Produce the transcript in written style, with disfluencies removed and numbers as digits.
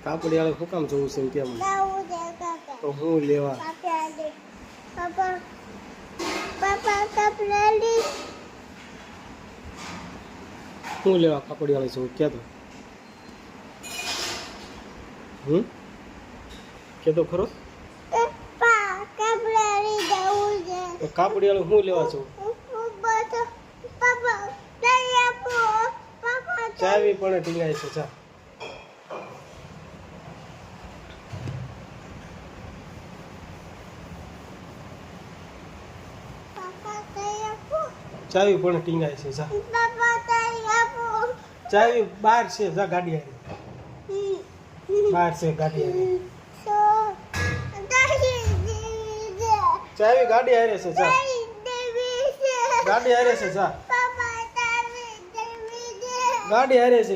કાપડી વાળો શું કામ જોવું છે એમ કેમ તો હું લેવા હું લેવા કાપડી વાળો છું કે તો ખરો તો કાપડી વાળો હું લેવા છું ચાવી પણ ટીંગાય છે ચા ચાવી પણ ટીંગાય છે જા ચાવી બહાર છે જા ગાડી આવી બહાર છે ગાડી આવી ચાવી ગાડી હારે છે જા ગાડી હારે છે જા ગાડી હારે છે